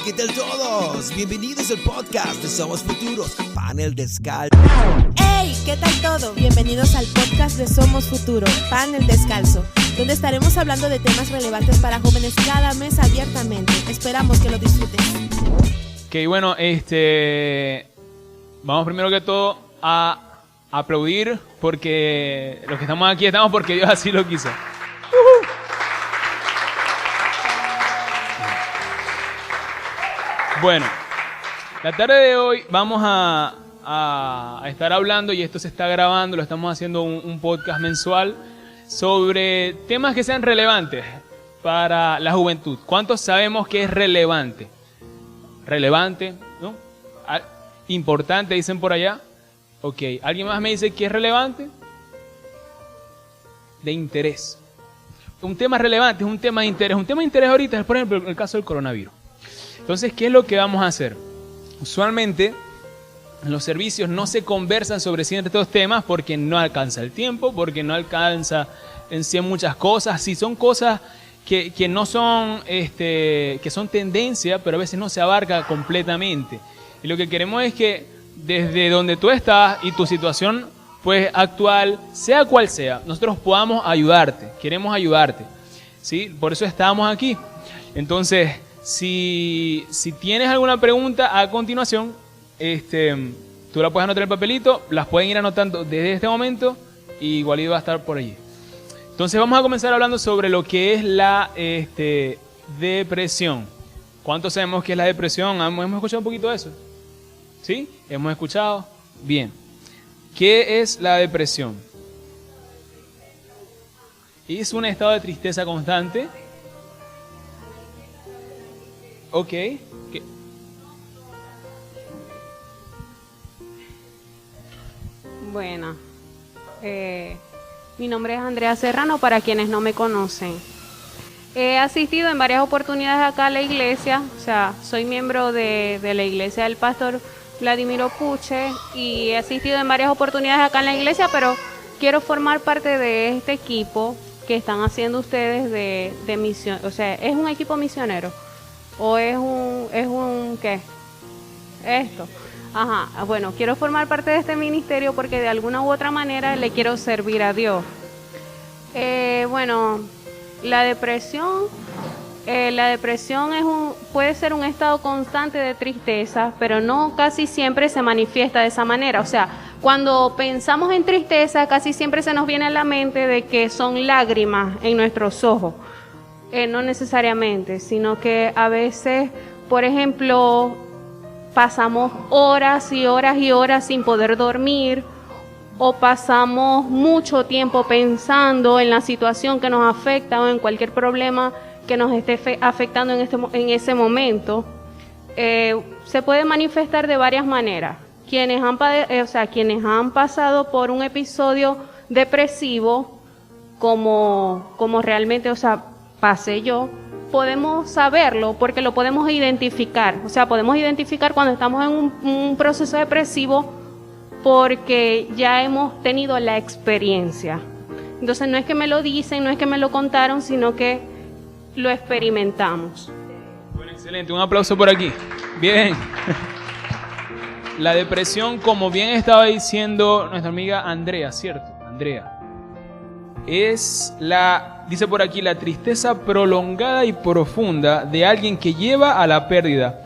¿Qué tal todos? Bienvenidos al podcast de Somos Futuros, Panel Descalzo. ¡Hey! ¿Qué tal todo? Bienvenidos al podcast de Somos Futuro, Panel Descalzo, donde estaremos hablando de temas relevantes para jóvenes cada mes abiertamente. Esperamos que lo disfruten. Ok, bueno, vamos primero que todo a aplaudir porque los que estamos aquí estamos porque Dios así lo quiso. Bueno, la tarde de hoy vamos a estar hablando, y esto se está grabando, lo estamos haciendo un podcast mensual sobre temas que sean relevantes para la juventud. ¿Cuántos sabemos que es relevante? Relevante, ¿no? Importante, dicen por allá. Ok, ¿alguien más me dice que es relevante? De interés. Un tema relevante es un tema de interés. Un tema de interés ahorita es, por ejemplo, el caso del coronavirus. Entonces, ¿qué es lo que vamos a hacer? Usualmente, en los servicios no se conversan sobre ciertos temas porque no alcanza el tiempo, porque no alcanza en sí muchas cosas. Sí, son cosas que no son, que son tendencia, pero a veces no se abarca completamente. Y lo que queremos es que desde donde tú estás y tu situación pues actual, sea cual sea, nosotros podamos ayudarte. Queremos ayudarte, ¿sí? Por eso estamos aquí. Entonces, si tienes alguna pregunta a continuación, tú la puedes anotar en el papelito, las pueden ir anotando desde este momento y igual va a estar por allí. Entonces vamos a comenzar hablando sobre lo que es la depresión. ¿Cuántos sabemos qué es la depresión? ¿Hemos escuchado un poquito de eso? ¿Sí? ¿Hemos escuchado? Bien. ¿Qué es la depresión? Es un estado de tristeza constante. Ok. Bueno, mi nombre es Andrea Serrano, para quienes no me conocen. He asistido en varias oportunidades acá a la iglesia, o sea, soy miembro de la iglesia del pastor Vladimiro Puche y he asistido en varias oportunidades acá en la iglesia, pero quiero formar parte de este equipo que están haciendo ustedes de misión. O sea, ¿es un equipo misionero? ¿O es un qué? Esto. Ajá, bueno, quiero formar parte de este ministerio porque de alguna u otra manera le quiero servir a Dios. Bueno, la depresión puede ser un estado constante de tristeza, pero no casi siempre se manifiesta de esa manera. O sea, cuando pensamos en tristeza, casi siempre se nos viene a la mente de que son lágrimas en nuestros ojos. No necesariamente, sino que a veces, por ejemplo, pasamos horas y horas y horas sin poder dormir, o pasamos mucho tiempo pensando en la situación que nos afecta o en cualquier problema que nos esté afectando en ese momento. Se puede manifestar de varias maneras. Quienes han pasado por un episodio depresivo, como realmente, pasé yo, podemos saberlo porque lo podemos identificar. O sea, podemos identificar cuando estamos en un proceso depresivo porque ya hemos tenido la experiencia. Entonces no es que me lo dicen, no es que me lo contaron, sino que lo experimentamos. Bueno, excelente. Un aplauso por aquí. Bien. La depresión, como bien estaba diciendo nuestra amiga Andrea, ¿cierto? Andrea. Dice por aquí, la tristeza prolongada y profunda de alguien que lleva a la pérdida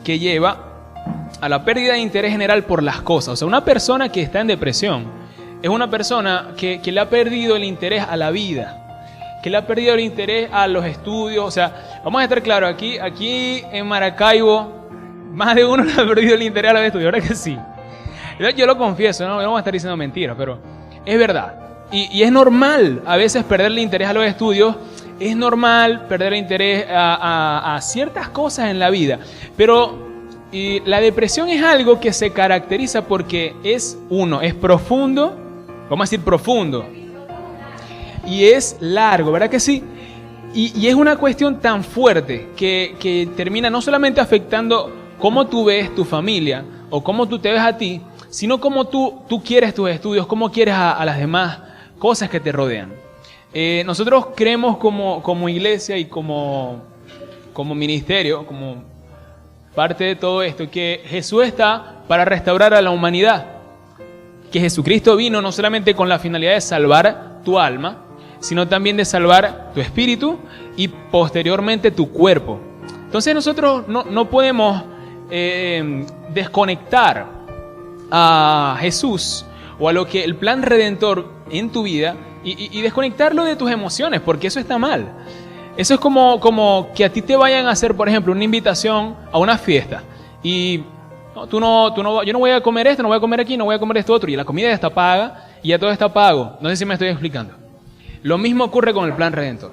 de interés general por las cosas. O sea, una persona que está en depresión es una persona que le ha perdido el interés a la vida, que le ha perdido el interés a los estudios. O sea, vamos a estar claros, aquí en Maracaibo, más de uno le ha perdido el interés a los estudios, ¿verdad que sí? Yo lo confieso, no vamos a estar diciendo mentiras, pero es verdad. Y es normal a veces perderle interés a los estudios, es normal perderle interés a ciertas cosas en la vida, pero la depresión es algo que se caracteriza porque es profundo, vamos a decir profundo, y es largo, ¿verdad que sí? Y es una cuestión tan fuerte que termina no solamente afectando cómo tú ves tu familia o cómo tú te ves a ti, sino cómo tú quieres tus estudios, cómo quieres a las demás cosas que te rodean. Nosotros creemos como iglesia y como ministerio, parte de todo esto, que Jesús está para restaurar a la humanidad. Que Jesucristo vino no solamente con la finalidad de salvar tu alma, sino también de salvar tu espíritu y posteriormente tu cuerpo. Entonces nosotros no podemos desconectar a Jesús o a lo que el plan redentor en tu vida y desconectarlo de tus emociones, porque eso está mal. Eso es como que a ti te vayan a hacer, por ejemplo, una invitación a una fiesta y yo no voy a comer esto, no voy a comer aquí, no voy a comer esto otro, y la comida ya está paga y ya todo está pago. No sé si me estoy explicando. Lo mismo ocurre con el plan redentor.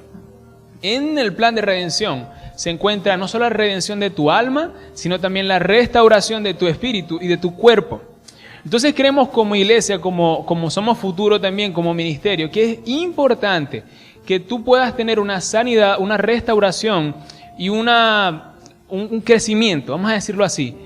En el plan de redención se encuentra no solo la redención de tu alma, sino también la restauración de tu espíritu y de tu cuerpo. Entonces creemos como iglesia, como Somos Futuro también, como ministerio, que es importante que tú puedas tener una sanidad, una restauración y un crecimiento, vamos a decirlo así,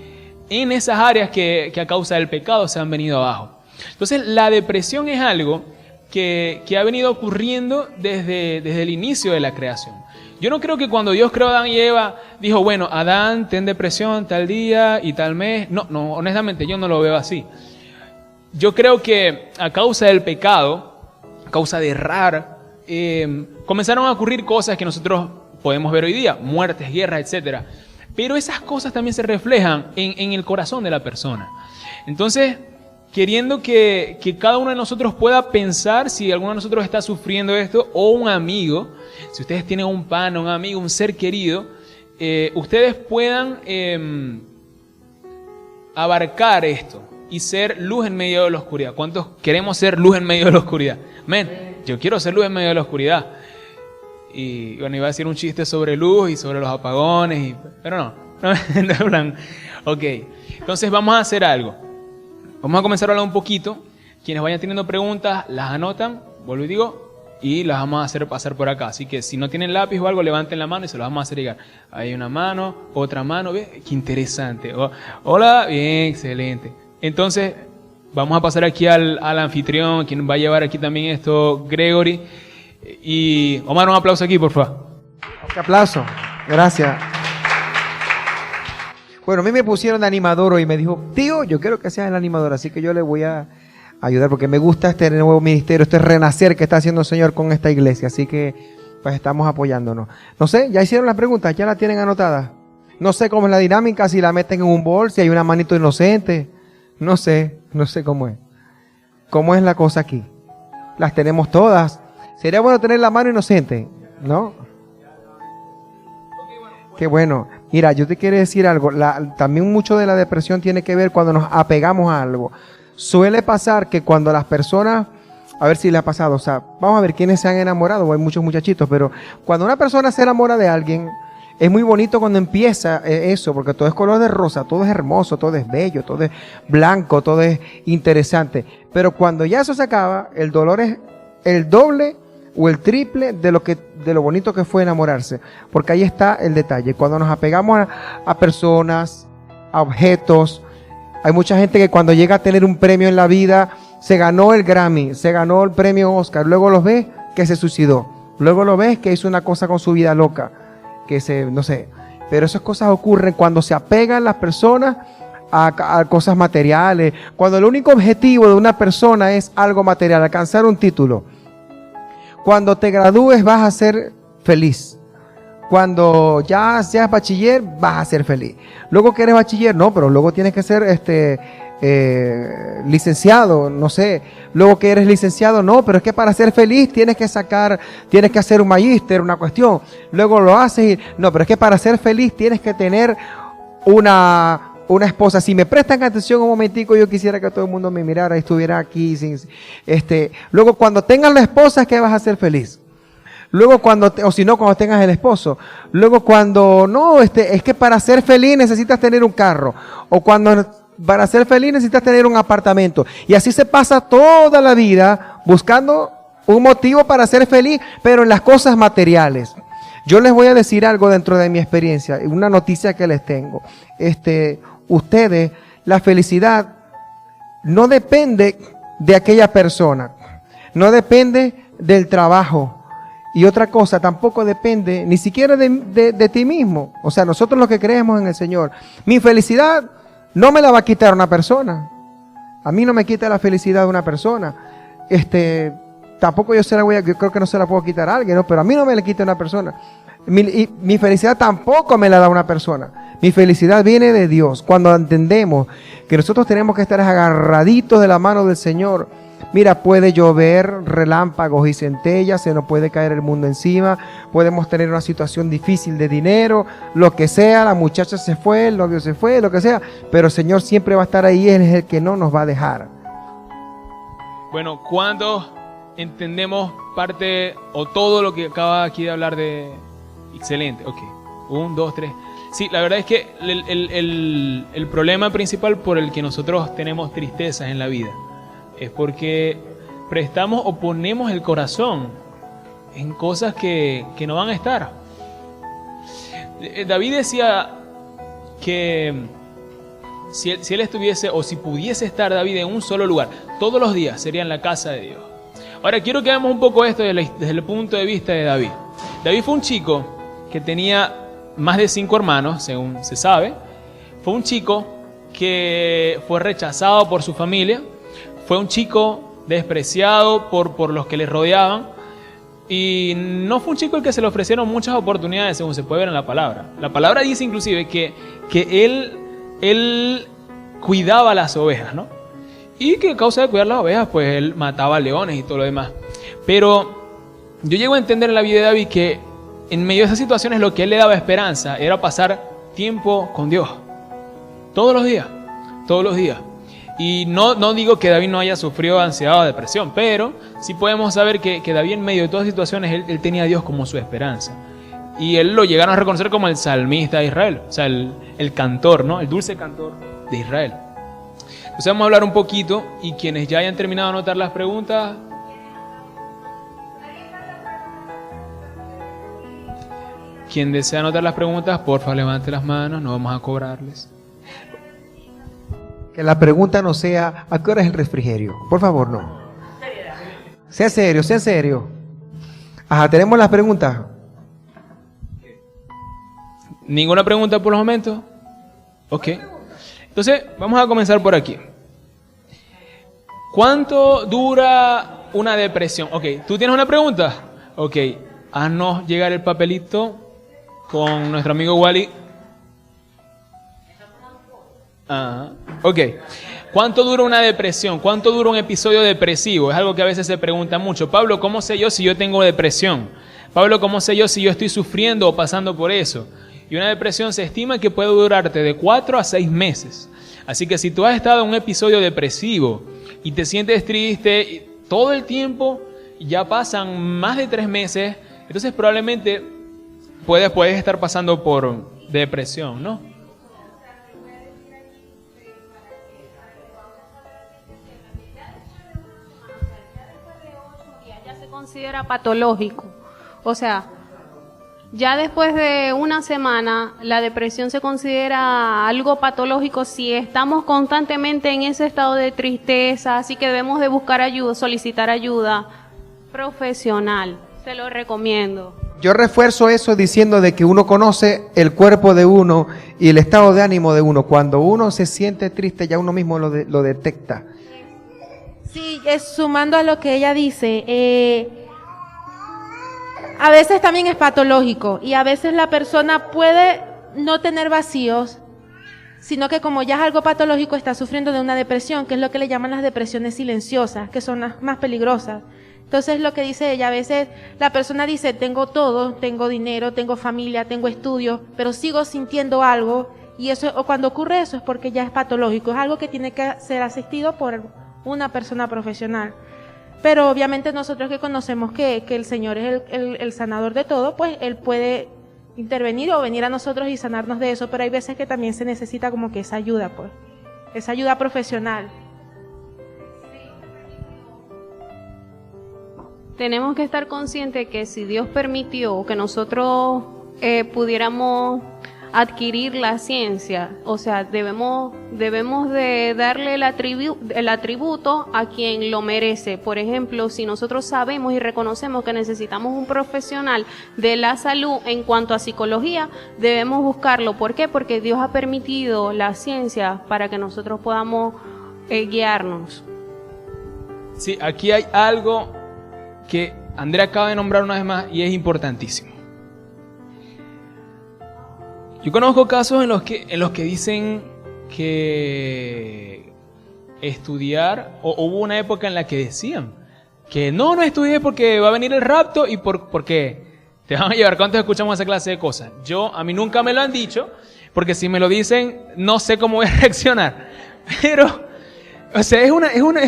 en esas áreas que a causa del pecado se han venido abajo. Entonces la depresión es algo que ha venido ocurriendo desde el inicio de la creación. Yo no creo que cuando Dios creó a Adán y Eva, dijo, bueno, Adán, ten depresión tal día y tal mes. No, honestamente yo no lo veo así. Yo creo que a causa del pecado, a causa de errar, comenzaron a ocurrir cosas que nosotros podemos ver hoy día, muertes, guerras, etc. Pero esas cosas también se reflejan en el corazón de la persona. Entonces, queriendo que cada uno de nosotros pueda pensar si alguno de nosotros está sufriendo esto, o un amigo, si ustedes tienen un pana, un amigo, un ser querido, ustedes puedan abarcar esto y ser luz en medio de la oscuridad. ¿Cuántos queremos ser luz en medio de la oscuridad? Amén. Yo quiero ser luz en medio de la oscuridad. Y bueno, iba a decir un chiste sobre luz y sobre los apagones, pero no es plan. Ok, entonces vamos a hacer algo. Vamos a comenzar a hablar un poquito. Quienes vayan teniendo preguntas, las anotan, vuelvo y digo, y las vamos a hacer pasar por acá. Así que si no tienen lápiz o algo, levanten la mano y se los vamos a hacer llegar. Hay una mano, otra mano, ¿ve? Qué interesante. Hola, bien, excelente. Entonces, vamos a pasar aquí al anfitrión, quien va a llevar aquí también esto, Gregory. Y Omar, un aplauso aquí, por favor. Un aplauso, gracias. Bueno, a mí me pusieron de animador hoy y me dijo, tío, yo quiero que seas el animador, así que yo le voy a ayudar porque me gusta este nuevo ministerio, este renacer que está haciendo el Señor con esta iglesia, así que pues estamos apoyándonos. No sé, ya hicieron las preguntas, ya las tienen anotadas. No sé cómo es la dinámica, si la meten en un bol, si hay una manito inocente, no sé cómo es. ¿Cómo es la cosa aquí? Las tenemos todas. Sería bueno tener la mano inocente, ¿no? Qué bueno. Mira, yo te quiero decir algo. También mucho de la depresión tiene que ver cuando nos apegamos a algo. Suele pasar que cuando las personas, a ver si le ha pasado, o sea, vamos a ver quiénes se han enamorado, hay muchos muchachitos, pero cuando una persona se enamora de alguien, es muy bonito cuando empieza eso, porque todo es color de rosa, todo es hermoso, todo es bello, todo es blanco, todo es interesante. Pero cuando ya eso se acaba, el dolor es el doble o el triple de lo bonito que fue enamorarse. Porque ahí está el detalle. Cuando nos apegamos a personas, a objetos, hay mucha gente que cuando llega a tener un premio en la vida, se ganó el Grammy, se ganó el premio Oscar, luego lo ves que se suicidó, luego lo ves que hizo una cosa con su vida loca, no sé. Pero esas cosas ocurren cuando se apegan las personas a cosas materiales, cuando el único objetivo de una persona es algo material, alcanzar un título. Cuando te gradúes vas a ser feliz. Cuando ya seas bachiller vas a ser feliz. Luego que eres bachiller, no, pero luego tienes que ser licenciado, no sé. Luego que eres licenciado, no, pero es que para ser feliz tienes que hacer un magíster, una cuestión. Luego lo haces y, no, pero es que para ser feliz tienes que tener una esposa. Si me prestan atención un momentico, yo quisiera que todo el mundo me mirara y estuviera aquí. Luego cuando tengas la esposa es que vas a ser feliz. Luego cuando tengas el esposo. Luego cuando, es que para ser feliz necesitas tener un carro. O cuando para ser feliz necesitas tener un apartamento. Y así se pasa toda la vida buscando un motivo para ser feliz, pero en las cosas materiales. Yo les voy a decir algo dentro de mi experiencia, una noticia que les tengo. Ustedes, la felicidad no depende de aquella persona, no depende del trabajo. Y otra cosa, tampoco depende ni siquiera de ti mismo. O sea, nosotros los que creemos en el Señor. Mi felicidad no me la va a quitar una persona. A mí no me quita la felicidad de una persona. Tampoco yo creo que no se la puedo quitar a alguien, ¿no? Pero a mí no me la quita una persona. Mi felicidad tampoco me la da una persona. Mi felicidad viene de Dios. Cuando entendemos que nosotros tenemos que estar agarraditos de la mano del Señor. Mira, puede llover, relámpagos y centellas, se nos puede caer el mundo encima, podemos tener una situación difícil de dinero, lo que sea, la muchacha se fue, el novio se fue, lo que sea, pero el Señor siempre va a estar ahí, Él es el que no nos va a dejar. Bueno, cuando entendemos parte o todo lo que acaba aquí de hablar de... Excelente, ok. 1, 2, 3. Sí, la verdad es que el problema principal por el que nosotros tenemos tristezas en la vida es porque prestamos o ponemos el corazón en cosas que no van a estar. David decía que si él estuviese o si pudiese estar David en un solo lugar, todos los días sería en la casa de Dios. Ahora quiero que veamos un poco esto desde el punto de vista de David. David fue un chico que tenía más de 5 hermanos, según se sabe. Fue un chico que fue rechazado por su familia. Fue un chico despreciado por los que le rodeaban. Y no fue un chico al que se le ofrecieron muchas oportunidades, según se puede ver en la palabra. La palabra dice inclusive que él cuidaba las ovejas, ¿no? Y que a causa de cuidar las ovejas, pues él mataba leones y todo lo demás. Pero yo llego a entender en la vida de David que en medio de esas situaciones lo que él le daba esperanza era pasar tiempo con Dios. Todos los días. Todos los días. Y no digo que David no haya sufrido ansiedad o depresión, pero sí podemos saber que David en medio de todas las situaciones, él tenía a Dios como su esperanza. Y él lo llegaron a reconocer como el salmista de Israel, o sea, el cantor, ¿no? El dulce cantor de Israel. Entonces vamos a hablar un poquito, y quienes ya hayan terminado de anotar las preguntas... Quien desea anotar las preguntas, porfa, levante las manos, no vamos a cobrarles. Que la pregunta no sea, ¿a qué hora es el refrigerio? Por favor, no. Sea serio, sea serio. Ajá, ¿tenemos las preguntas? ¿Ninguna pregunta por los momentos? Ok. Entonces, vamos a comenzar por aquí. ¿Cuánto dura una depresión? Ok, ¿tú tienes una pregunta? Ok, haznos llegar el papelito con nuestro amigo Wally. Ajá. Ok. ¿Cuánto dura una depresión? ¿Cuánto dura un episodio depresivo? Es algo que a veces se pregunta mucho. Pablo, ¿cómo sé yo si yo tengo depresión? Pablo, ¿cómo sé yo si yo estoy sufriendo o pasando por eso? Y una depresión se estima que puede durarte de 4 a 6 meses. Así que si tú has estado en un episodio depresivo y te sientes triste todo el tiempo, ya pasan más de 3 meses, entonces probablemente puedes estar pasando por depresión, ¿no? Considera patológico. O sea, ya después de una semana la depresión se considera algo patológico si estamos constantemente en ese estado de tristeza, así que debemos de buscar ayuda, solicitar ayuda profesional. Se lo recomiendo. Yo refuerzo eso diciendo de que uno conoce el cuerpo de uno y el estado de ánimo de uno. Cuando uno se siente triste, ya uno mismo lo detecta. Sí, sumando a lo que ella dice, a veces también es patológico y a veces la persona puede no tener vacíos, sino que como ya es algo patológico está sufriendo de una depresión, que es lo que le llaman las depresiones silenciosas, que son las más peligrosas. Entonces lo que dice ella, a veces la persona dice, tengo todo, tengo dinero, tengo familia, tengo estudios, pero sigo sintiendo algo, y eso, o cuando ocurre eso es porque ya es patológico, es algo que tiene que ser asistido por una persona profesional. Pero obviamente nosotros que conocemos que el Señor es el sanador de todo, pues Él puede intervenir o venir a nosotros y sanarnos de eso, pero hay veces que también se necesita como que esa ayuda, pues, esa ayuda profesional. Tenemos que estar conscientes que si Dios permitió que nosotros pudiéramos adquirir la ciencia. O sea, debemos de darle el atributo a quien lo merece. Por ejemplo, si nosotros sabemos y reconocemos que necesitamos un profesional de la salud en cuanto a psicología, debemos buscarlo. ¿Por qué? Porque Dios ha permitido la ciencia para que nosotros podamos guiarnos. Sí, aquí hay algo que Andrea acaba de nombrar una vez más y es importantísimo. Yo conozco casos en los que dicen que estudiar, o hubo una época en la que decían que no estudié porque va a venir el rapto y porque te van a llevar. ¿Cuántos escuchamos esa clase de cosas? A mí nunca me lo han dicho, porque si me lo dicen no sé cómo voy a reaccionar. Pero, o sea, es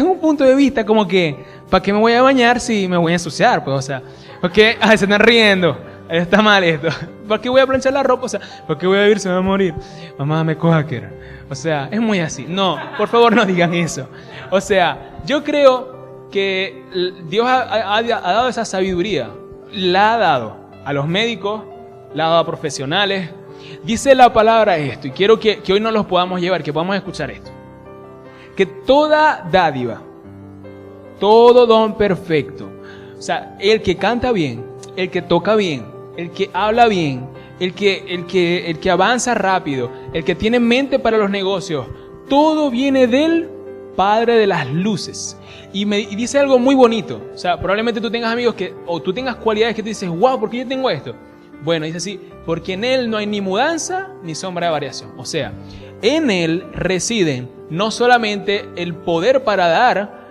un punto de vista como que, ¿para qué me voy a bañar si me voy a ensuciar? Pues, o sea, porque se están riendo. Está mal esto. ¿Por qué voy a planchar la ropa? O sea, ¿por qué voy a vivir? Se me va a morir. Mamá, me coja que era. O sea, es muy así. No, por favor no digan eso. O sea, yo creo que Dios ha dado esa sabiduría. La ha dado a los médicos, la ha dado a profesionales. Dice la palabra esto, y quiero que hoy nos los podamos llevar, que podamos escuchar esto. Que toda dádiva, todo don perfecto, o sea, el que canta bien, el que toca bien, el que habla bien, el que avanza rápido, el que tiene mente para los negocios, todo viene del Padre de las luces. Y dice algo muy bonito. O sea, probablemente tú tengas amigos o tú tengas cualidades que tú dices, wow, ¿por qué yo tengo esto? Bueno, dice así, porque en Él no hay ni mudanza ni sombra de variación. O sea, en Él residen no solamente el poder para dar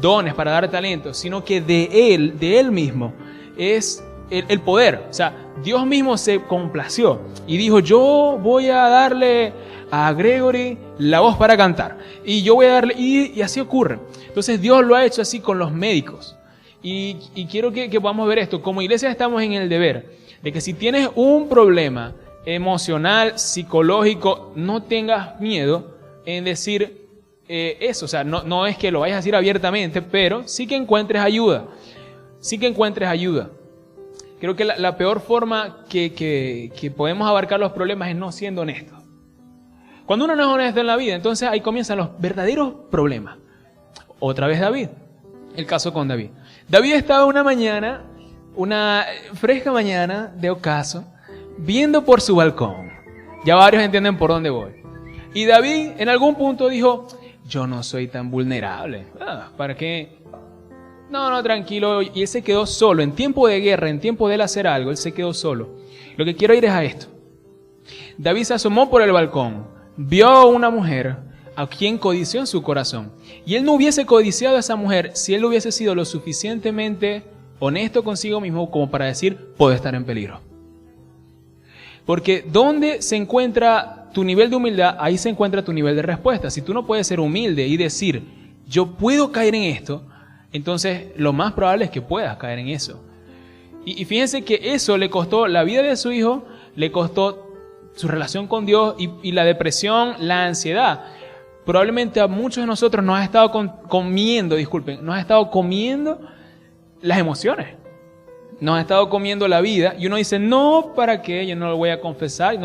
dones, para dar talentos, sino que de Él mismo es el poder. O sea, Dios mismo se complació y dijo, yo voy a darle a Gregory la voz para cantar. Y yo voy a darle, y así ocurre. Entonces Dios lo ha hecho así con los médicos. Y quiero que podamos ver esto. Como iglesia estamos en el deber de que si tienes un problema emocional, psicológico, no tengas miedo en decir eso. O sea, no es que lo vayas a decir abiertamente, pero sí que encuentres ayuda. Sí que encuentres ayuda. Creo que la peor forma que podemos abarcar los problemas es no siendo honestos. Cuando uno no es honesto en la vida, entonces ahí comienzan los verdaderos problemas. Otra vez David. El caso con David. David estaba una fresca mañana de ocaso, viendo por su balcón. Ya varios entienden por dónde voy. Y David en algún punto dijo, yo no soy tan vulnerable. ¿Para qué? No, tranquilo. Y él se quedó solo. En tiempo de guerra, en tiempo de él hacer algo, él se quedó solo. Lo que quiero ir es a esto. David se asomó por el balcón, vio a una mujer a quien codició en su corazón. Y él no hubiese codiciado a esa mujer si él hubiese sido lo suficientemente honesto consigo mismo como para decir, puedo estar en peligro. Porque donde se encuentra tu nivel de humildad, ahí se encuentra tu nivel de respuesta. Si tú no puedes ser humilde y decir, yo puedo caer en esto, entonces lo más probable es que puedas caer en eso. Y fíjense que eso le costó la vida de su hijo, le costó su relación con Dios y la depresión, la ansiedad. Probablemente a muchos de nosotros nos ha estado comiendo las emociones. Nos ha estado comiendo la vida y uno dice, no, ¿para qué? Yo no lo voy a confesar.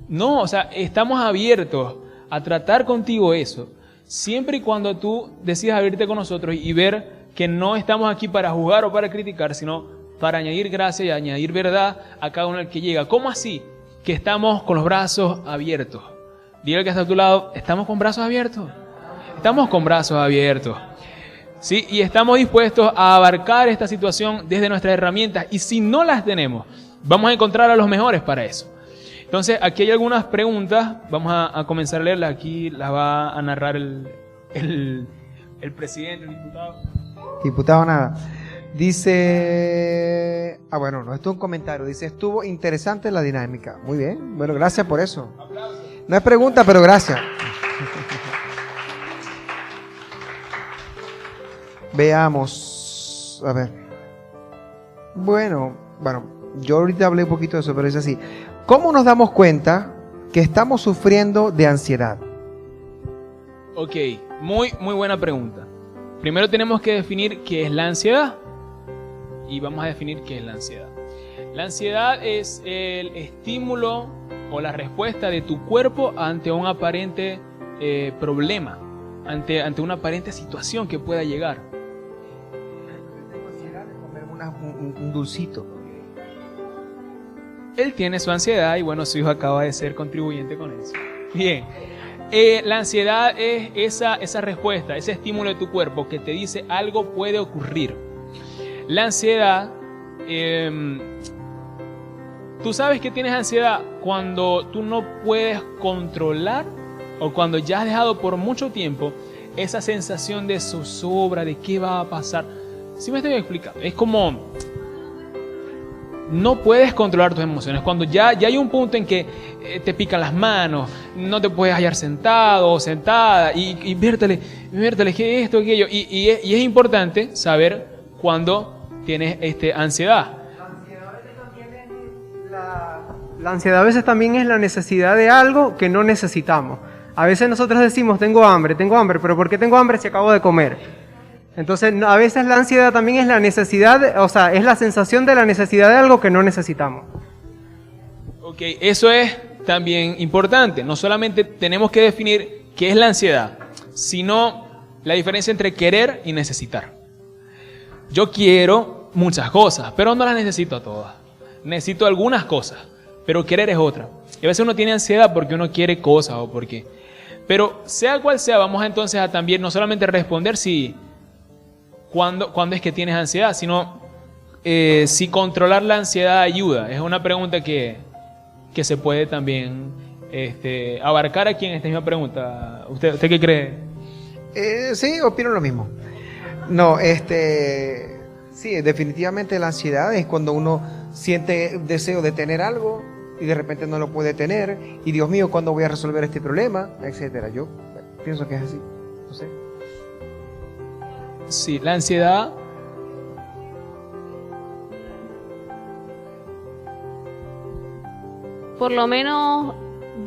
No, o sea, estamos abiertos a tratar contigo eso, siempre y cuando tú decidas abrirte con nosotros y ver que no estamos aquí para juzgar o para criticar, sino para añadir gracia y añadir verdad a cada uno al que llega. ¿Cómo así? Que estamos con los brazos abiertos. Dile al que está a tu lado, ¿estamos con brazos abiertos? Estamos con brazos abiertos. ¿Sí? Y estamos dispuestos a abarcar esta situación desde nuestras herramientas. Y si no las tenemos, vamos a encontrar a los mejores para eso. Entonces, aquí hay algunas preguntas. Vamos a comenzar a leerlas. Aquí las va a narrar el presidente, el diputado. Diputado, nada. Dice... bueno, no, esto es un comentario. Dice, estuvo interesante la dinámica. Muy bien. Bueno, gracias por eso. Aplausos. No es pregunta, pero gracias. Veamos. A ver. Bueno, yo ahorita hablé un poquito de eso, pero es así. ¿Cómo nos damos cuenta que estamos sufriendo de ansiedad? Ok, muy buena pregunta. Primero tenemos que definir qué es la ansiedad. Y vamos a definir qué es la ansiedad. La ansiedad es el estímulo o la respuesta de tu cuerpo ante un aparente problema, ante una aparente situación que pueda llegar. Tengo ansiedad de comer un dulcito. Él tiene su ansiedad y bueno, su hijo acaba de ser contribuyente con eso. Bien, la ansiedad es esa respuesta, ese estímulo de tu cuerpo que te dice algo puede ocurrir. La ansiedad, tú sabes que tienes ansiedad cuando tú no puedes controlar o cuando ya has dejado por mucho tiempo esa sensación de zozobra, de qué va a pasar. ¿Sí me estoy explicando? Es como no puedes controlar tus emociones. Cuando ya hay un punto en que te pican las manos, no te puedes hallar sentado o sentada y vértele, que esto, aquello. Y es importante saber cuando tienes ansiedad. La ansiedad a veces también es la necesidad de algo que no necesitamos. A veces nosotros decimos, tengo hambre, pero ¿por qué tengo hambre si acabo de comer? Entonces, a veces la ansiedad también es la necesidad, o sea, es la sensación de la necesidad de algo que no necesitamos. Ok, eso es también importante. No solamente tenemos que definir qué es la ansiedad, sino la diferencia entre querer y necesitar. Yo quiero muchas cosas, pero no las necesito todas. Necesito algunas cosas, pero querer es otra. Y a veces uno tiene ansiedad porque uno quiere cosas o porque... Pero sea cual sea, vamos entonces a también no solamente responder si... ¿Cuándo es que tienes ansiedad? Sino si controlar la ansiedad ayuda. Es una pregunta que se puede también abarcar aquí en esta misma pregunta. ¿Usted qué cree? Sí, opino lo mismo. No, sí, definitivamente la ansiedad es cuando uno siente deseo de tener algo y de repente no lo puede tener. Y Dios mío, ¿cuándo voy a resolver este problema? Etcétera. Yo pienso que es así. No sé. Sí, la ansiedad por lo menos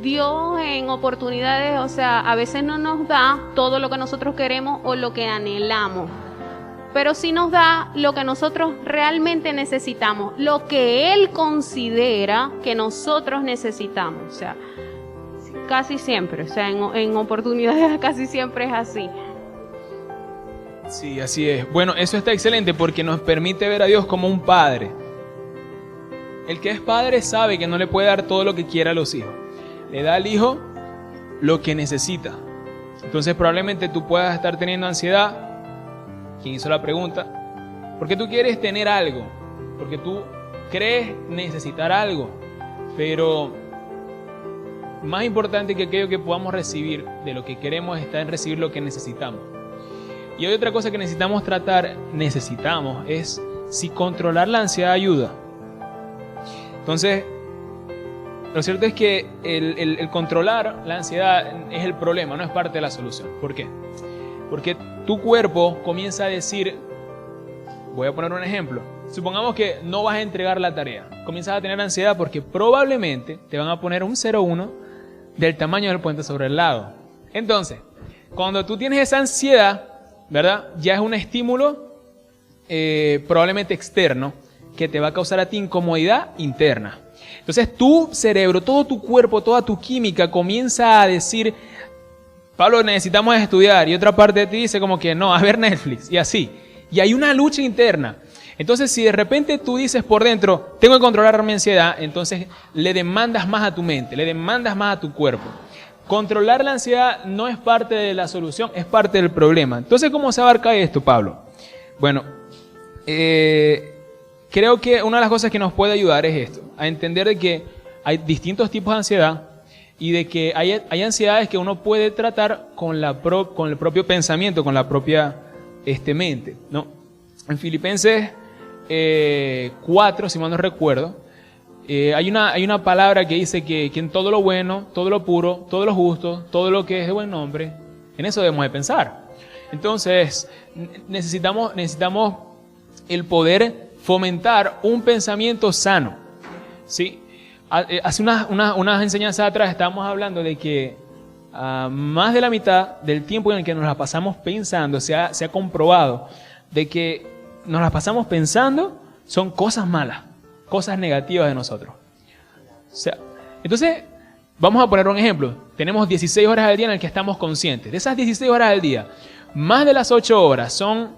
Dios en oportunidades, o sea, a veces no nos da todo lo que nosotros queremos o lo que anhelamos, pero sí nos da lo que nosotros realmente necesitamos, lo que Él considera que nosotros necesitamos, o sea, casi siempre, o sea, en oportunidades casi siempre es así. Sí, así es. Bueno, eso está excelente porque nos permite ver a Dios como un padre. El que es padre sabe que no le puede dar todo lo que quiera a los hijos. Le da al hijo lo que necesita. Entonces probablemente tú puedas estar teniendo ansiedad. ¿Quién hizo la pregunta? Porque tú quieres tener algo. Porque tú crees necesitar algo. Pero más importante que aquello que podamos recibir de lo que queremos está en recibir lo que necesitamos. Y hay otra cosa que necesitamos es si controlar la ansiedad ayuda. Entonces, lo cierto es que el controlar la ansiedad es el problema, no es parte de la solución. ¿Por qué? Porque tu cuerpo comienza a decir, voy a poner un ejemplo, supongamos que no vas a entregar la tarea, comienzas a tener ansiedad porque probablemente te van a poner un 0,1 del tamaño del puente sobre el lago. Entonces, cuando tú tienes esa ansiedad, ¿verdad? Ya es un estímulo probablemente externo que te va a causar a ti incomodidad interna. Entonces tu cerebro, todo tu cuerpo, toda tu química comienza a decir, Pablo, necesitamos estudiar, y otra parte de ti dice como que no, a ver Netflix, y así. Y hay una lucha interna. Entonces si de repente tú dices por dentro, tengo que controlar mi ansiedad, entonces le demandas más a tu mente, le demandas más a tu cuerpo. Controlar la ansiedad no es parte de la solución, es parte del problema. Entonces, ¿cómo se abarca esto, Pablo? Bueno, creo que una de las cosas que nos puede ayudar es esto, a entender de que hay distintos tipos de ansiedad y de que hay ansiedades que uno puede tratar con el propio pensamiento, con la propia mente, ¿no? En Filipenses 4, si mal no recuerdo, hay una palabra que dice que en todo lo bueno, todo lo puro, todo lo justo, todo lo que es de buen nombre, en eso debemos de pensar. Entonces, necesitamos el poder fomentar un pensamiento sano, ¿sí? Hace unas enseñanzas atrás estábamos hablando de que más de la mitad del tiempo en el que nos la pasamos pensando, se ha comprobado de que nos la pasamos pensando son cosas malas. cosas negativas de nosotros. O sea, entonces, vamos a poner un ejemplo. Tenemos 16 horas al día en las que estamos conscientes. De esas 16 horas al día, más de las 8 horas son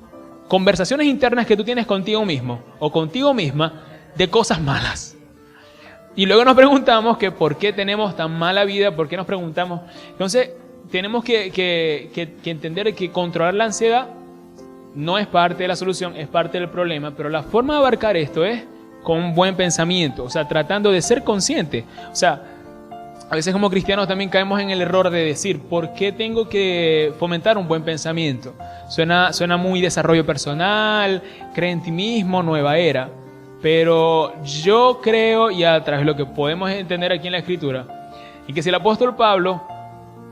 conversaciones internas que tú tienes contigo mismo o contigo misma de cosas malas. Y luego nos preguntamos que por qué tenemos tan mala vida, por qué nos preguntamos. Entonces, tenemos que entender que controlar la ansiedad no es parte de la solución, es parte del problema, pero la forma de abarcar esto es con un buen pensamiento, o sea, tratando de ser consciente. O sea, a veces como cristianos también caemos en el error de decir, ¿por qué tengo que fomentar un buen pensamiento? Suena muy desarrollo personal, cree en ti mismo, nueva era. Pero yo creo, y a través de lo que podemos entender aquí en la Escritura, y que si el apóstol Pablo,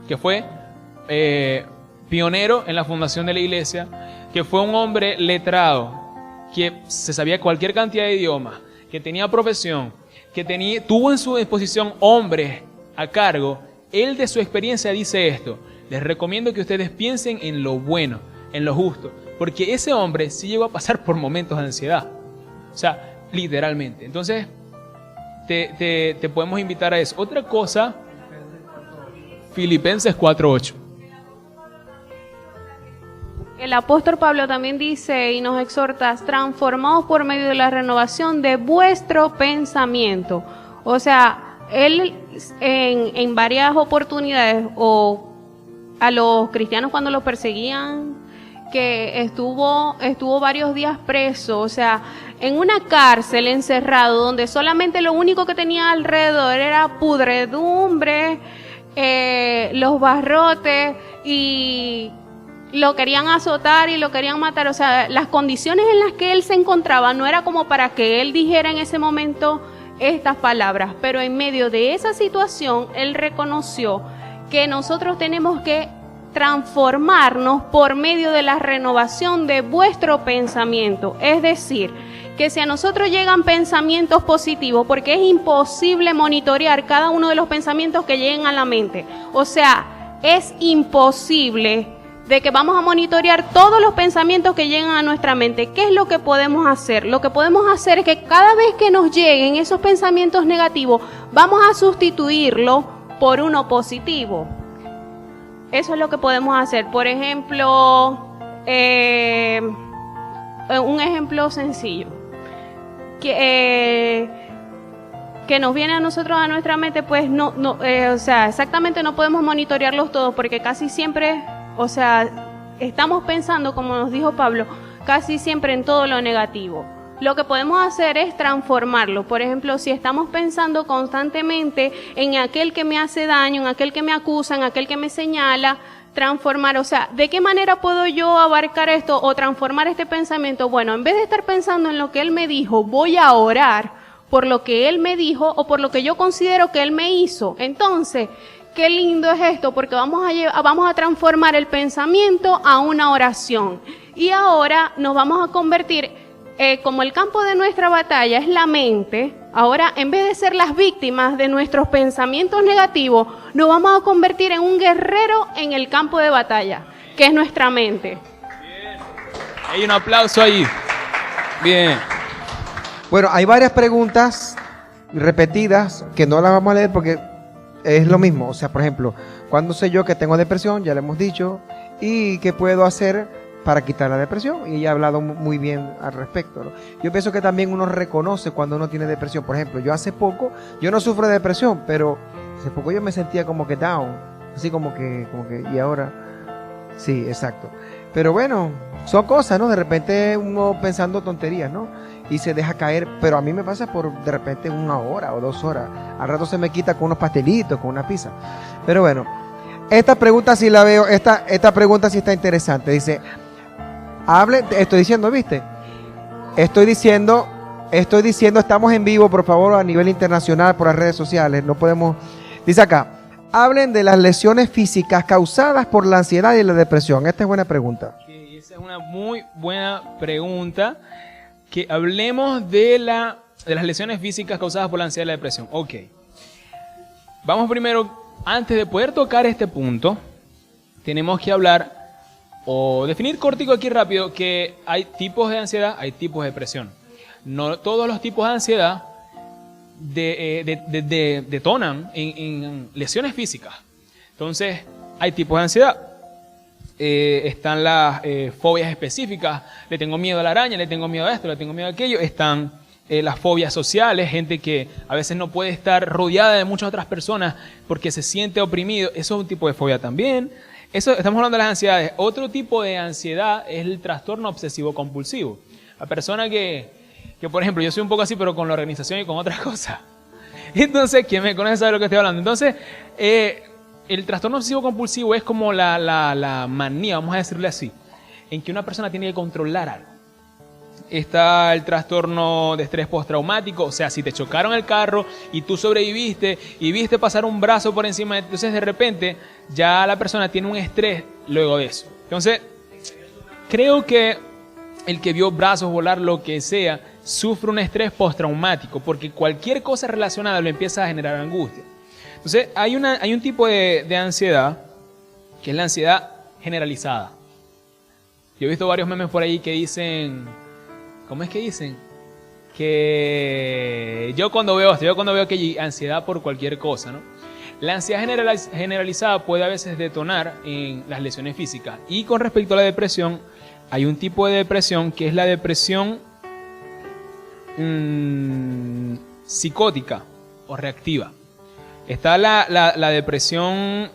que fue pionero en la fundación de la iglesia, que fue un hombre letrado, que se sabía cualquier cantidad de idiomas, que tenía profesión, que tuvo en su disposición hombres a cargo, él de su experiencia dice esto: les recomiendo que ustedes piensen en lo bueno, en lo justo, porque ese hombre sí llegó a pasar por momentos de ansiedad, o sea, literalmente. Entonces, te podemos invitar a eso. Otra cosa, Filipenses 4:8. El apóstol Pablo también dice y nos exhorta: transformados por medio de la renovación de vuestro pensamiento. O sea, él en varias oportunidades, o a los cristianos cuando los perseguían, que estuvo varios días preso, o sea, en una cárcel encerrado, donde solamente lo único que tenía alrededor era pudredumbre, los barrotes, y lo querían azotar y lo querían matar. O sea, las condiciones en las que él se encontraba no era como para que él dijera en ese momento estas palabras, pero en medio de esa situación él reconoció que nosotros tenemos que transformarnos por medio de la renovación de vuestro pensamiento. Es decir, que si a nosotros llegan pensamientos positivos, porque es imposible monitorear cada uno de los pensamientos que lleguen a la mente, o sea, es imposible de que vamos a monitorear todos los pensamientos que llegan a nuestra mente. ¿Qué es lo que podemos hacer? Lo que podemos hacer es que cada vez que nos lleguen esos pensamientos negativos, vamos a sustituirlo por uno positivo. Eso es lo que podemos hacer. Por ejemplo, un ejemplo sencillo que nos viene a nosotros a nuestra mente, pues o sea, exactamente no podemos monitorearlos todos, porque casi siempre, o sea, estamos pensando, como nos dijo Pablo, casi siempre en todo lo negativo. Lo que podemos hacer es transformarlo. Por ejemplo, si estamos pensando constantemente en aquel que me hace daño, en aquel que me acusa, en aquel que me señala, transformar, o sea, ¿de qué manera puedo yo abarcar esto o transformar este pensamiento? Bueno, en vez de estar pensando en lo que él me dijo, voy a orar por lo que él me dijo o por lo que yo considero que él me hizo. Entonces, qué lindo es esto, porque vamos a transformar el pensamiento a una oración. Y ahora nos vamos a convertir, como el campo de nuestra batalla es la mente, ahora en vez de ser las víctimas de nuestros pensamientos negativos, nos vamos a convertir en un guerrero en el campo de batalla, que es nuestra mente. Bien. Hay un aplauso ahí. Bien. Bueno, hay varias preguntas repetidas que no las vamos a leer porque es lo mismo. O sea, por ejemplo, ¿cuándo sé yo que tengo depresión? Ya le hemos dicho. ¿Y qué puedo hacer para quitar la depresión? Y ella ha hablado muy bien al respecto, ¿no? Yo pienso que también uno reconoce cuando uno tiene depresión. Por ejemplo, yo hace poco, yo no sufro de depresión, pero hace poco yo me sentía como que down, así como que, y ahora, sí, exacto. Pero bueno, son cosas, ¿no? De repente uno pensando tonterías, ¿no? Y se deja caer, pero a mí me pasa por de repente 1 hora o 2 horas. Al rato se me quita con unos pastelitos, con una pizza. Pero bueno, esta pregunta sí la veo, esta pregunta sí está interesante. Dice, estoy diciendo, ¿viste? Estoy diciendo, estamos en vivo, por favor, a nivel internacional, por las redes sociales. No podemos, dice acá, hablen de las lesiones físicas causadas por la ansiedad y la depresión. Esta es buena pregunta. Okay, esa es una muy buena pregunta. Que hablemos de las lesiones físicas causadas por la ansiedad y la depresión. Ok. Vamos primero, antes de poder tocar este punto, tenemos que hablar o definir cortico aquí rápido que hay tipos de ansiedad, hay tipos de depresión. No todos los tipos de ansiedad detonan en lesiones físicas. Entonces, hay tipos de ansiedad. Están las fobias específicas. Le tengo miedo a la araña, le tengo miedo a esto, le tengo miedo a aquello. Están las fobias sociales, gente que a veces no puede estar rodeada de muchas otras personas porque se siente oprimido. Eso es un tipo de fobia también. Eso, estamos hablando de las ansiedades. Otro tipo de ansiedad es el trastorno obsesivo compulsivo. La persona que por ejemplo, yo soy un poco así, pero con la organización y con otras cosas. Entonces, quien me conoce sabe de lo que estoy hablando. Entonces, el trastorno obsesivo compulsivo es como la manía, vamos a decirle así, en que una persona tiene que controlar algo. Está el trastorno de estrés postraumático, o sea, si te chocaron el carro y tú sobreviviste y viste pasar un brazo por encima de ti, entonces de repente ya la persona tiene un estrés luego de eso. Entonces, creo que el que vio brazos volar, lo que sea, sufre un estrés postraumático, porque cualquier cosa relacionada lo empieza a generar angustia. Entonces, hay un tipo de ansiedad, que es la ansiedad generalizada. Yo he visto varios memes por ahí que dicen, ¿cómo es que dicen? Que yo cuando veo que hay ansiedad por cualquier cosa, ¿no? La ansiedad generalizada puede a veces detonar en las lesiones físicas. Y con respecto a la depresión, hay un tipo de depresión que es la depresión psicótica o reactiva. Está la depresión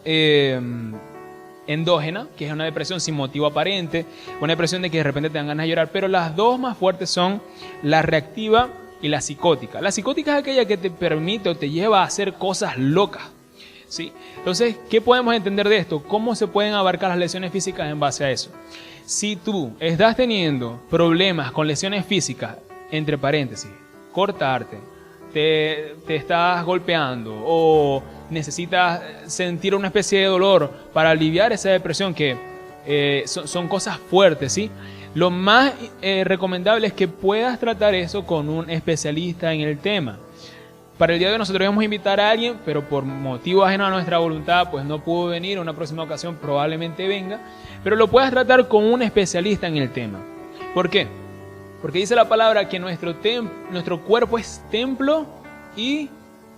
endógena, que es una depresión sin motivo aparente, una depresión de que de repente te dan ganas de llorar, pero las dos más fuertes son la reactiva y la psicótica. La psicótica es aquella que te permite o te lleva a hacer cosas locas, ¿sí? Entonces, ¿qué podemos entender de esto? ¿Cómo se pueden abarcar las lesiones físicas en base a eso? Si tú estás teniendo problemas con lesiones físicas, entre paréntesis, cortarte, te estás golpeando o necesitas sentir una especie de dolor para aliviar esa depresión, que son cosas fuertes, ¿sí? Lo más recomendable es que puedas tratar eso con un especialista en el tema. Para el día de hoy nosotros íbamos a invitar a alguien, pero por motivo ajeno a nuestra voluntad, pues no pudo venir. En una próxima ocasión probablemente venga, pero lo puedas tratar con un especialista en el tema. ¿Por qué? Porque dice la palabra que nuestro cuerpo es templo y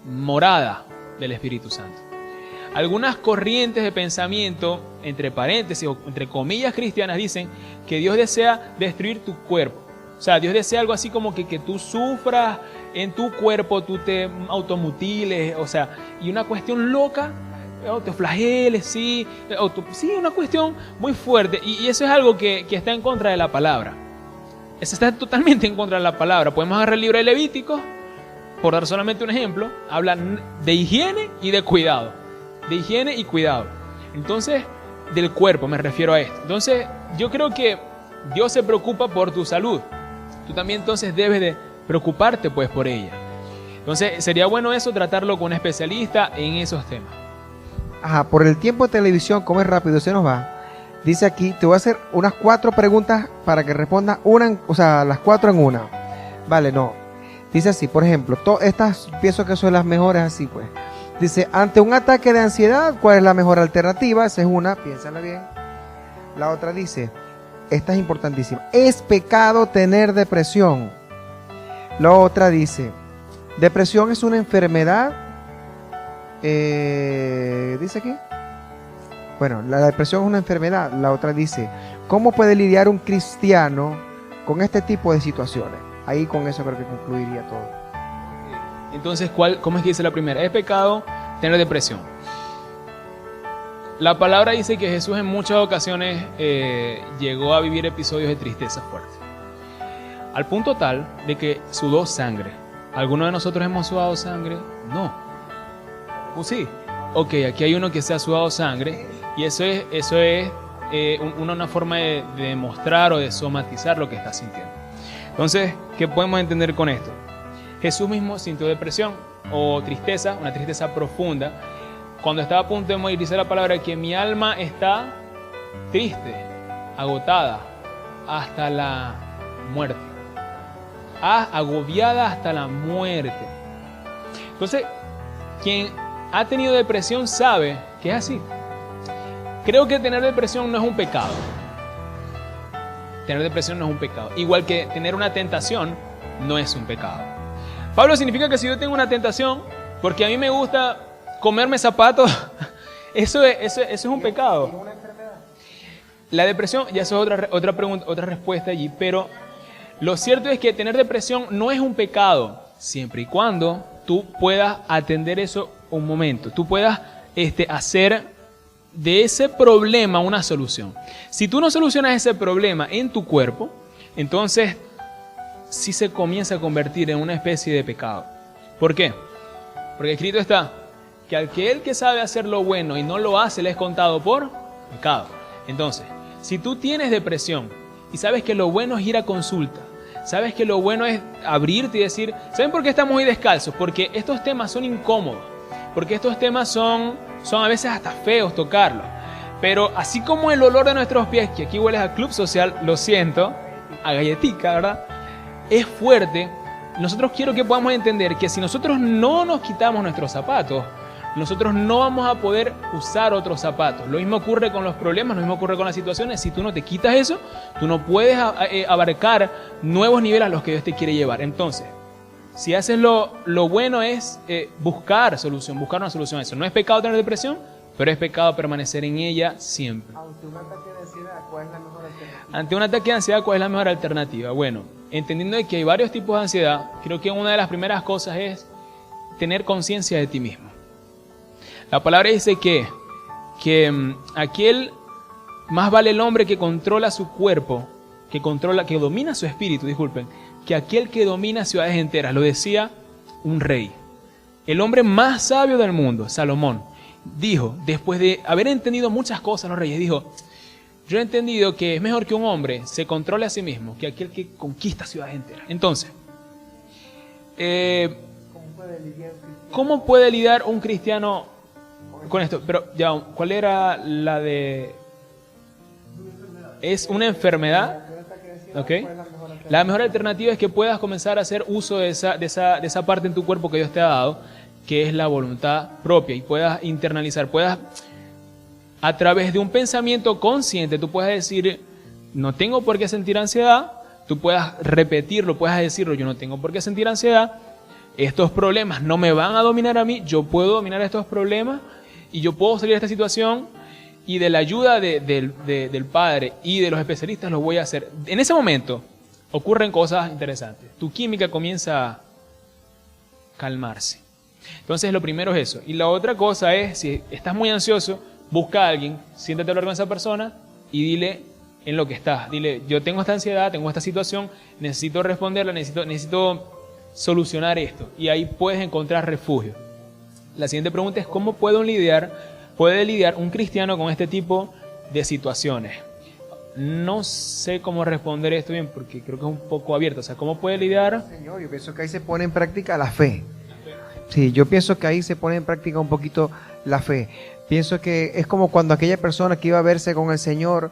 morada del Espíritu Santo. Algunas corrientes de pensamiento, entre paréntesis o entre comillas cristianas, dicen que Dios desea destruir tu cuerpo. O sea, Dios desea algo así como que tú sufras en tu cuerpo, tú te automutiles, o sea, y una cuestión loca, te flageles, sí, una cuestión muy fuerte. Y eso es algo que está en contra de la palabra. Eso está totalmente en contra de la palabra. Podemos agarrar el libro de Levítico, por dar solamente un ejemplo, habla de higiene y de cuidado. De higiene y cuidado. Entonces, del cuerpo me refiero a esto. Entonces, yo creo que Dios se preocupa por tu salud. Tú también entonces debes de preocuparte pues por ella. Entonces, sería bueno eso, tratarlo con un especialista en esos temas. Ajá, por el tiempo de televisión, como es rápido, se nos va. Dice aquí, te voy a hacer unas 4 preguntas para que respondas las 4 en una. Vale, no. Dice así, por ejemplo, estas pienso que son las mejores así pues. Dice, ante un ataque de ansiedad, ¿cuál es la mejor alternativa? Esa es una, piénsala bien. La otra dice, esta es importantísima, ¿es pecado tener depresión? La otra dice, ¿depresión es una enfermedad? Dice aquí. Bueno, la depresión es una enfermedad. La otra dice, ¿cómo puede lidiar un cristiano con este tipo de situaciones? Ahí con eso creo que concluiría todo. Entonces, ¿cómo es que dice la primera? ¿Es pecado tener depresión? La palabra dice que Jesús en muchas ocasiones llegó a vivir episodios de tristeza fuerte. Al punto tal de que sudó sangre. ¿Alguno de nosotros hemos sudado sangre? No. Pues sí. Ok, aquí hay uno que se ha sudado sangre y eso es una forma de demostrar o de somatizar lo que está sintiendo. Entonces, ¿qué podemos entender con esto? Jesús mismo sintió depresión o tristeza, una tristeza profunda. Cuando estaba a punto de morir, dice la palabra que mi alma está triste, agotada, hasta la muerte. Agobiada hasta la muerte. Entonces, quien ha tenido depresión sabe que es así. Creo que tener depresión no es un pecado. Tener depresión no es un pecado. Igual que tener una tentación no es un pecado. Pablo, significa que si yo tengo una tentación, porque a mí me gusta comerme zapatos, eso es un pecado. La depresión, ya eso es otra pregunta, otra respuesta allí, pero lo cierto es que tener depresión no es un pecado, siempre y cuando tú puedas atender eso un momento, tú puedas hacer de ese problema una solución. Si tú no solucionas ese problema en tu cuerpo, entonces sí se comienza a convertir en una especie de pecado. ¿Por qué? Porque escrito está que aquel que sabe hacer lo bueno y no lo hace le es contado por pecado. Entonces, si tú tienes depresión y sabes que lo bueno es ir a consulta, sabes que lo bueno es abrirte y decir, ¿saben por qué estamos hoy descalzos? Porque estos temas son incómodos, porque estos temas son a veces hasta feos tocarlos. Pero así como el olor de nuestros pies, que aquí huele a club social, lo siento, a galletica, ¿verdad? Es fuerte. Nosotros quiero que podamos entender que si nosotros no nos quitamos nuestros zapatos, nosotros no vamos a poder usar otros zapatos. Lo mismo ocurre con los problemas, lo mismo ocurre con las situaciones. Si tú no te quitas eso, tú no puedes abarcar nuevos niveles a los que Dios te quiere llevar. Entonces, si haces lo bueno es buscar una solución a eso. No es pecado tener depresión, pero es pecado permanecer en ella siempre. Ante un ataque de ansiedad, ¿cuál es la mejor alternativa? Ante un ataque de ansiedad, ¿cuál es la mejor alternativa? Bueno, entendiendo que hay varios tipos de ansiedad, creo que una de las primeras cosas es tener conciencia de ti mismo. La palabra dice que aquel más vale el hombre que controla su cuerpo, que domina su espíritu, que aquel que domina ciudades enteras. Lo decía un rey. El hombre más sabio del mundo, Salomón, dijo, después de haber entendido muchas cosas los reyes, dijo, yo he entendido que es mejor que un hombre se controle a sí mismo que aquel que conquista ciudades enteras. Entonces, ¿cómo puede lidiar un cristiano con esto? Pero ya, ¿cuál era la de...? ¿Es una enfermedad? ¿Ok? La mejor alternativa es que puedas comenzar a hacer uso de esa parte en tu cuerpo que Dios te ha dado, que es la voluntad propia, y puedas internalizar, puedas, a través de un pensamiento consciente, tú puedes decir, no tengo por qué sentir ansiedad, tú puedas repetirlo, puedas decirlo, yo no tengo por qué sentir ansiedad, estos problemas no me van a dominar a mí, yo puedo dominar estos problemas, y yo puedo salir de esta situación, y de la ayuda del Padre y de los especialistas lo voy a hacer. En ese momento ocurren cosas interesantes. Tu química comienza a calmarse. Entonces lo primero es eso. Y la otra cosa es, si estás muy ansioso, busca a alguien, siéntate a hablar con esa persona y dile en lo que estás. Dile, yo tengo esta ansiedad, tengo esta situación, necesito responderla, necesito solucionar esto. Y ahí puedes encontrar refugio. La siguiente pregunta es, ¿cómo puede lidiar un cristiano con este tipo de situaciones? No sé cómo responder esto bien porque creo que es un poco abierto. O sea, ¿cómo puede lidiar? Señor, yo pienso que ahí se pone en práctica la fe. Sí, yo pienso que ahí se pone en práctica un poquito la fe. Pienso que es como cuando aquella persona que iba a verse con el Señor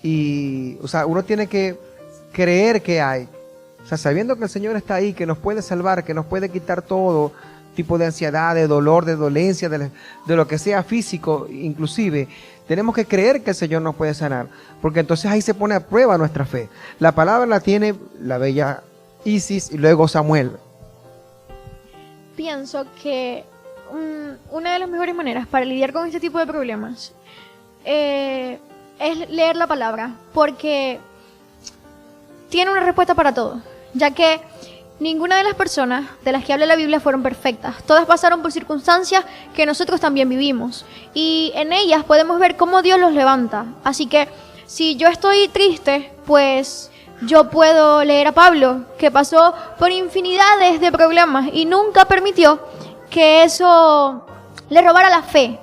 y, o sea, uno tiene que creer que hay. O sea, sabiendo que el Señor está ahí, que nos puede salvar, que nos puede quitar todo tipo de ansiedad, de dolor, de dolencia, de lo que sea físico, inclusive, tenemos que creer que el Señor nos puede sanar, porque entonces ahí se pone a prueba nuestra fe. La palabra la tiene la bella Isis y luego Samuel. Pienso que una de las mejores maneras para lidiar con este tipo de problemas es leer la palabra, porque tiene una respuesta para todo, ya que ninguna de las personas de las que habla la Biblia fueron perfectas. Todas pasaron por circunstancias que nosotros también vivimos. Y en ellas podemos ver cómo Dios los levanta. Así que si yo estoy triste, pues yo puedo leer a Pablo, que pasó por infinidades de problemas y nunca permitió que eso le robara la fe.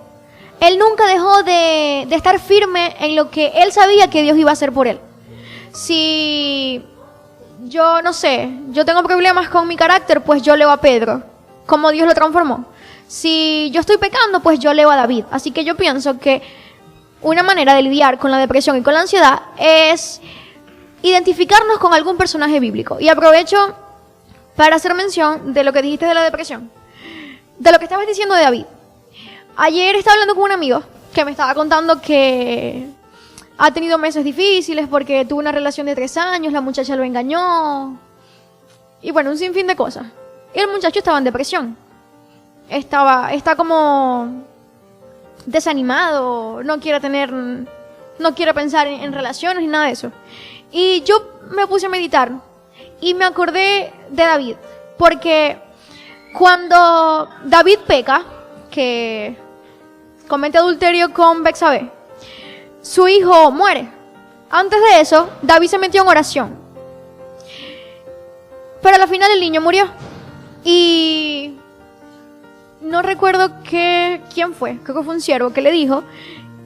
Él nunca dejó de estar firme en lo que él sabía que Dios iba a hacer por él. Si yo no sé, yo tengo problemas con mi carácter, pues yo leo a Pedro, cómo Dios lo transformó. Si yo estoy pecando, pues yo leo a David. Así que yo pienso que una manera de lidiar con la depresión y con la ansiedad es identificarnos con algún personaje bíblico. Y aprovecho para hacer mención de lo que dijiste de la depresión, de lo que estabas diciendo de David. Ayer estaba hablando con un amigo que me estaba contando que ha tenido meses difíciles porque tuvo una relación de 3 años, la muchacha lo engañó. Y bueno, un sinfín de cosas. Y el muchacho estaba en depresión. Está como desanimado, no quiere pensar en relaciones ni nada de eso. Y yo me puse a meditar y me acordé de David, porque cuando David peca, que comete adulterio con Betsabé, su hijo muere. Antes de eso, David se metió en oración, pero al final el niño murió. Y no recuerdo quién fue, creo que fue un siervo que le dijo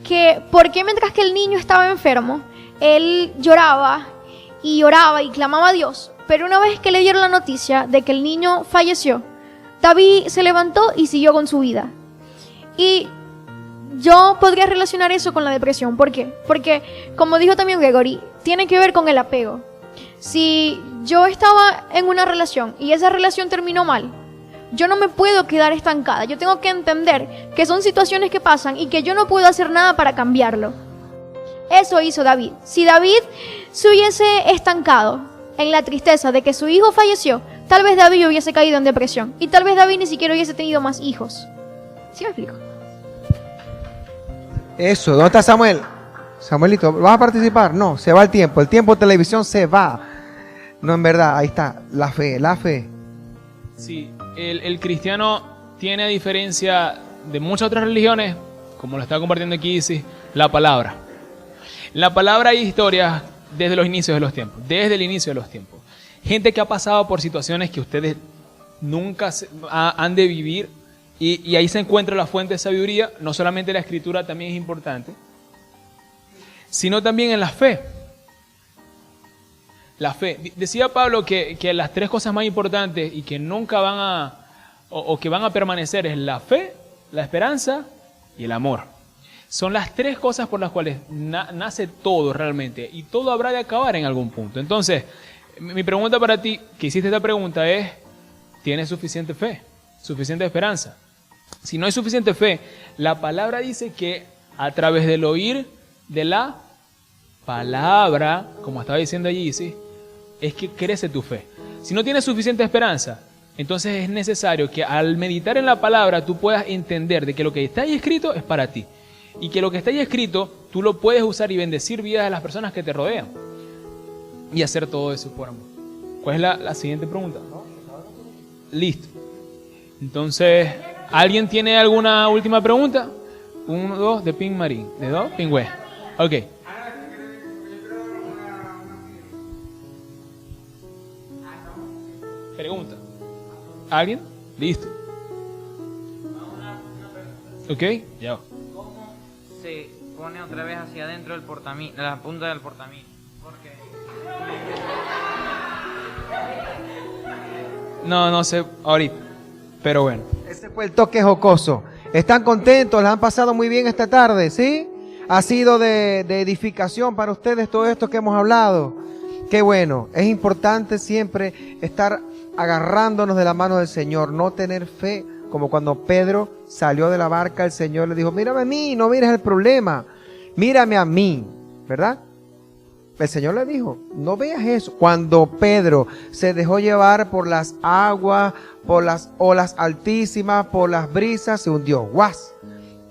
que por qué mientras que el niño estaba enfermo, él lloraba y oraba y clamaba a Dios, pero una vez que le dieron la noticia de que el niño falleció, David se levantó y siguió con su vida. Y yo podría relacionar eso con la depresión. ¿Por qué? Porque, como dijo también Gregory, tiene que ver con el apego. Si yo estaba en una relación y esa relación terminó mal, yo no me puedo quedar estancada. Yo tengo que entender que son situaciones que pasan y que yo no puedo hacer nada para cambiarlo. Eso hizo David. Si David se hubiese estancado en la tristeza de que su hijo falleció, tal vez David hubiese caído en depresión y tal vez David ni siquiera hubiese tenido más hijos. ¿Sí me explico? Eso, ¿dónde está Samuel? Samuelito, ¿vas a participar? No, se va el tiempo de televisión se va. No, en verdad, ahí está, la fe. Sí, el cristiano tiene, a diferencia de muchas otras religiones, como lo está compartiendo aquí Isis, la palabra. La palabra hay historias desde los inicios de los tiempos, desde el inicio de los tiempos. Gente que ha pasado por situaciones que ustedes nunca han de vivir, y ahí se encuentra la fuente de sabiduría. No solamente la escritura también es importante, sino también en la fe. La fe. Decía Pablo que las tres cosas más importantes y que nunca van a permanecer es la fe, la esperanza y el amor. Son las tres cosas por las cuales nace todo realmente, y todo habrá de acabar en algún punto. Entonces, mi pregunta para ti, que hiciste esta pregunta, es: ¿tienes suficiente fe? ¿Suficiente esperanza? Si no hay suficiente fe, la palabra dice que a través del oír de la palabra, como estaba diciendo allí, ¿sí?, es que crece tu fe. Si no tienes suficiente esperanza, entonces es necesario que al meditar en la palabra tú puedas entender de que lo que está ahí escrito es para ti, y que lo que está ahí escrito tú lo puedes usar y bendecir vidas de las personas que te rodean, y hacer todo eso por amor. ¿Cuál es la siguiente pregunta? Listo. Entonces, ¿alguien tiene alguna última pregunta? 1, 2, de Ping Marín. ¿De 2? Pingüe. Ok. Pregunta. ¿Alguien? Listo. Ok, ya. ¿Cómo se pone otra vez hacia adentro el portamín, la punta del portamín? ¿Por qué? No sé ahorita, pero bueno. Ese fue el toque jocoso. ¿Están contentos? ¿La han pasado muy bien esta tarde? ¿Sí? ¿Ha sido de edificación para ustedes todo esto que hemos hablado? Qué bueno. Es importante siempre estar agarrándonos de la mano del Señor, no tener fe, como cuando Pedro salió de la barca, el Señor le dijo: mírame a mí, no mires el problema, mírame a mí, ¿verdad? El Señor le dijo: no veas eso. Cuando Pedro se dejó llevar por las aguas, por las olas altísimas, por las brisas, se hundió. ¡Guas!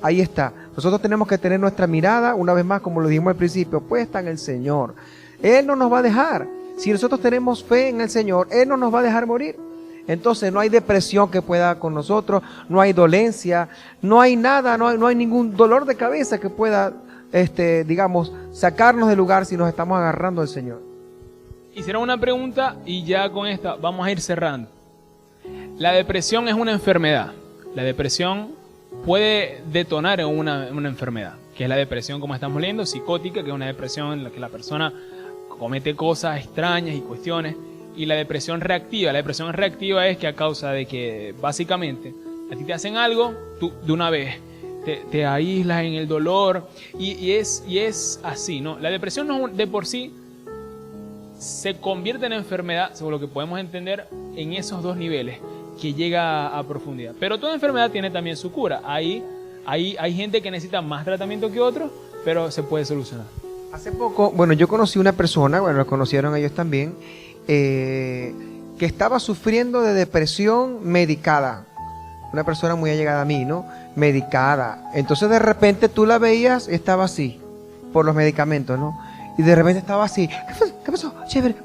Ahí está. Nosotros tenemos que tener nuestra mirada, una vez más, como lo dijimos al principio, puesta en el Señor. Él no nos va a dejar. Si nosotros tenemos fe en el Señor, Él no nos va a dejar morir. Entonces no hay depresión que pueda con nosotros, no hay dolencia, no hay nada, no hay ningún dolor de cabeza que pueda, digamos, sacarnos del lugar si nos estamos agarrando al Señor. Hicieron una pregunta y ya con esta vamos a ir cerrando. La depresión es una enfermedad. La depresión puede detonar en una enfermedad, que es la depresión, como estamos leyendo, psicótica, que es una depresión en la que la persona comete cosas extrañas y cuestiones. Y la depresión reactiva. La depresión reactiva es que a causa de que básicamente a ti te hacen algo, tú de una vez te aíslas en el dolor y es así, ¿no? La depresión no, de por sí se convierte en enfermedad, según lo que podemos entender, en esos dos niveles que llega a profundidad. Pero toda enfermedad tiene también su cura. Hay gente que necesita más tratamiento que otros, pero se puede solucionar. Hace poco, yo conocí una persona, lo conocieron ellos también, que que estaba sufriendo de depresión medicada. Una persona muy allegada a mí, ¿no? Medicada. Entonces de repente tú la veías, estaba así, por los medicamentos, ¿no? Y de repente estaba así. ¿Qué pasó? Chévere.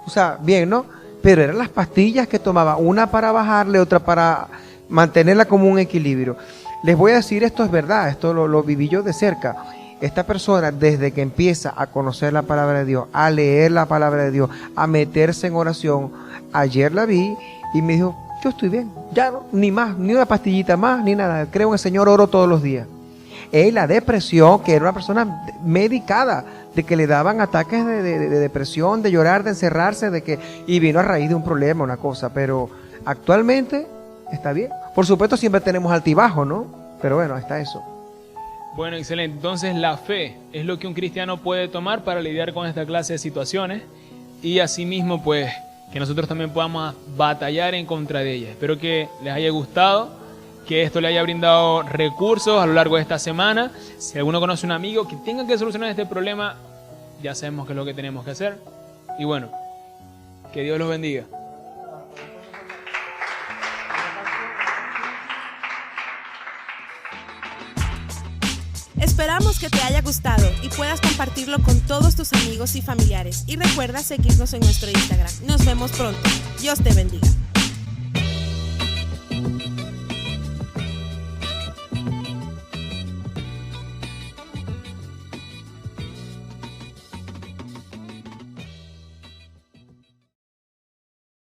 O sea, bien, ¿no? Pero eran las pastillas que tomaba, una para bajarle, otra para mantenerla como un equilibrio. Les voy a decir, esto es verdad, esto lo viví yo de cerca. Esta persona, desde que empieza a conocer la palabra de Dios, a leer la palabra de Dios, a meterse en oración, ayer la vi y me dijo, yo estoy bien, ya no, ni más, ni una pastillita más, ni nada, creo en el Señor, oro todos los días. La depresión, que era una persona medicada, de que le daban ataques de depresión, de llorar, de encerrarse, y vino a raíz de un problema, una cosa, pero actualmente está bien. Por supuesto siempre tenemos altibajos, ¿no? Pero bueno, está eso. Bueno, excelente. Entonces la fe es lo que un cristiano puede tomar para lidiar con esta clase de situaciones y asimismo pues que nosotros también podamos batallar en contra de ellas. Espero que les haya gustado, que esto le haya brindado recursos a lo largo de esta semana. Si alguno conoce un amigo que tenga que solucionar este problema, ya sabemos qué es lo que tenemos que hacer. Y bueno, que Dios los bendiga. Esperamos que te haya gustado y puedas compartirlo con todos tus amigos y familiares. Y recuerda seguirnos en nuestro Instagram. Nos vemos pronto. Dios te bendiga.